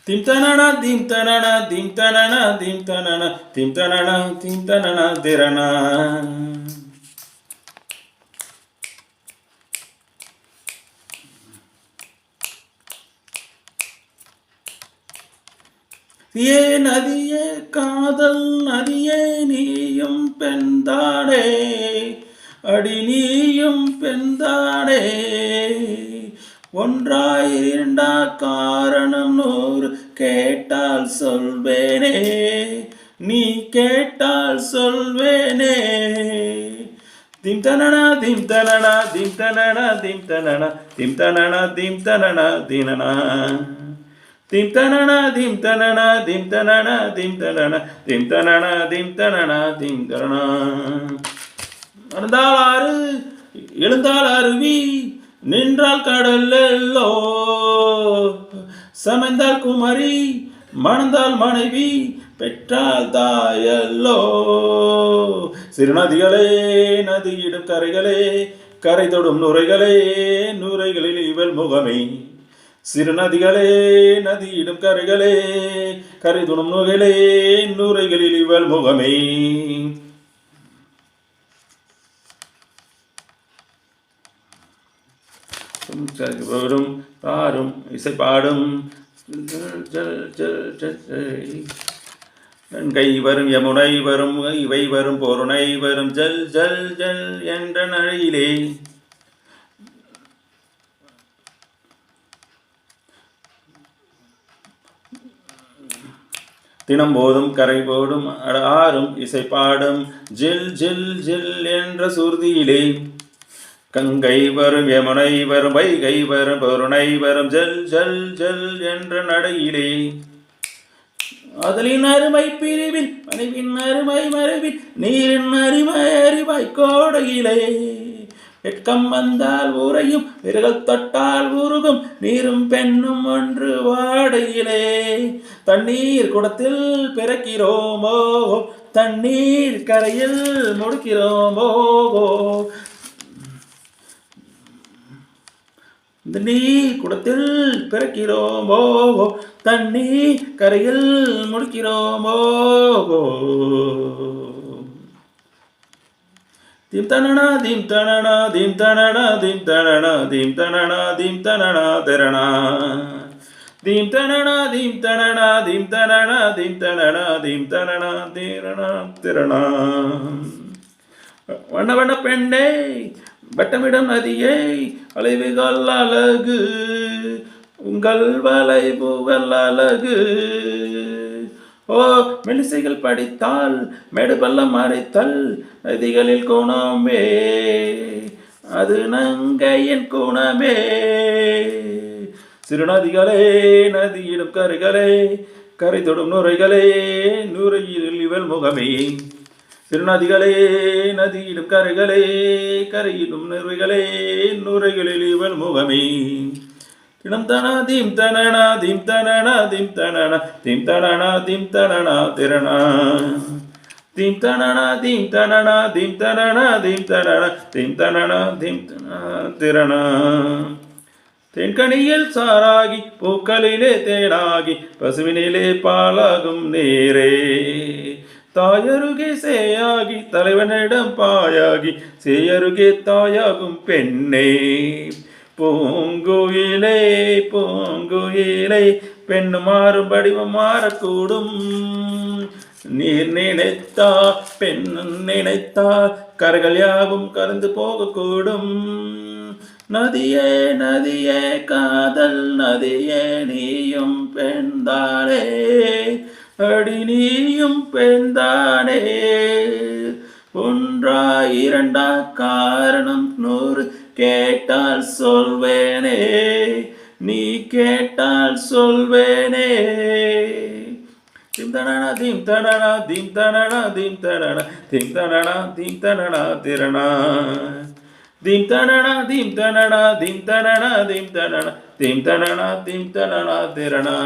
Dim tanana, dim tanana, dim tanana, dim tanana, dim tanana, dim tanana, dirana. ஏ நதியே காதல் நதியே நீயும் பெண்தானே அடி நீயும் பெண்தானே ஒன்றாயிருந்தா காரணம் 100 கேட்டால் சொல்வேனே நீ கேட்டால் சொல்வேனே dim tanana dim tanana dim tanana dim tanana dim tanana dim tanana dinana dim tanana dim tanana dim tanana dim tanana dim tanana dim tanana dim tanana நடந்தால் ஆறு எழுந்தால் அருவி நின்றால் கடல் எல்லோ சமைந்தால் குமரி மணந்தால் மனைவி பெற்றால் தாயல்லோ சிறுநதிகளே நதியிடும் கரைகளே கரை தொடும் நுரைகளே நுரைகளில் இவள் முகமே சிறுநதிகளே நதியிடும் கரைகளே கரை தொடும் நுரைகளே நுரைகளில் இவள் முகமே வரும் தாரும் இசை பாடும் கை வரும் யமுனை வரும் இவை வரும் பொருணை வரும் ஜல் ஜல் ஜல் என்ற நழையிலே தினம் போதும் கரை போடும் ஆறும் இசை பாடும் ஜில் ஜில் ஜில் என்ற சுருதியிலே கங்கை வரும் யமுனை வரும் வைகை வரும் பொருணை வரும் ஜல் ஜல் ஜல் என்ற நடையிலே அதலின் அருமை பிரிவில் மனைவின் அருமை மறைவில் நீரின் அருமை அறிவாய் கோடையிலே வெட்கம் வந்தால் உறையும் விரல் தொட்டால் உருகும் நீரும் பெண்ணும் ஒன்று வாடையிலே தண்ணீர் குடத்தில் பிறக்கிறோமோ தண்ணீர் கரையில் முடிக்கிறோமோ நீர் குடத்தில் பிறக்கிறோமோ தண்ணீர் கரையில் முடிக்கிறோமோ dim tanana dim tanana dim tanana dim tanana dim tanana dim tanana terana dim tanana dim tanana dim tanana dim tanana dim tanana terana terana வண்ண வண்ண பெண்ணே வட்டமிடம் நதியை அலைவுகள் அழகு உங்கள் வளைவுகள் அழகு ஓ மெலிசைகள் படித்தால் மேடு பள்ளம் அரைத்தல் நதிகளில் குணமே அது நங்கையின் குணமே சிறுநதிகளே நதியிடும் கரைகளே கரை தொடும் நுரைகளே நுரையில் இவள் முகமே சிறுநதிகளே நதியிடும் கரைகளே கரையிடும் நுரைகளே நுரைகளில் இவள் முகமே தினம் தனா தீம் தனனா தீம் தனனா தீம் தனனா தீம் தனனா தீம் தனனா திரணா தீம் தனனா தீம் தனனா தீம் தனனா தீம் தனனா தீம் தனனா தீம் திரணா தென்கனியில் சாராகி பூக்களிலே தேனாகி பசுவினிலே பாலாகும் நேரே தாயருகே சேயாகி தலைவனிடம் பாயாகி சேயருகே தாயாகும் பெண்ணே பூங்குயிலே பூங்குயிலே பெண்ணு மாறும் வடிவம் மாறக்கூடும் நீர் நினைத்தா பெண் நினைத்தா கரைகள் யாவும் கலந்து போகக்கூடும் நதியே நதியே காதல் நதியே நீயும் பெண்தானே அடி நீயும் பெண்தானே ஒன்றா இரண்டா காரணம் 100 கேட்டால் சொல்வேனே நீ கேட்டால் சொல்வேனே திம் தனனா திம் தனனா திம் தனனா திம் தனனா திம் தனனா திம் தனனா திரணா திம் தனனா திம் தனனா திம் தனனா திம் தனனா திம் தனனா திம் தனனா திரணா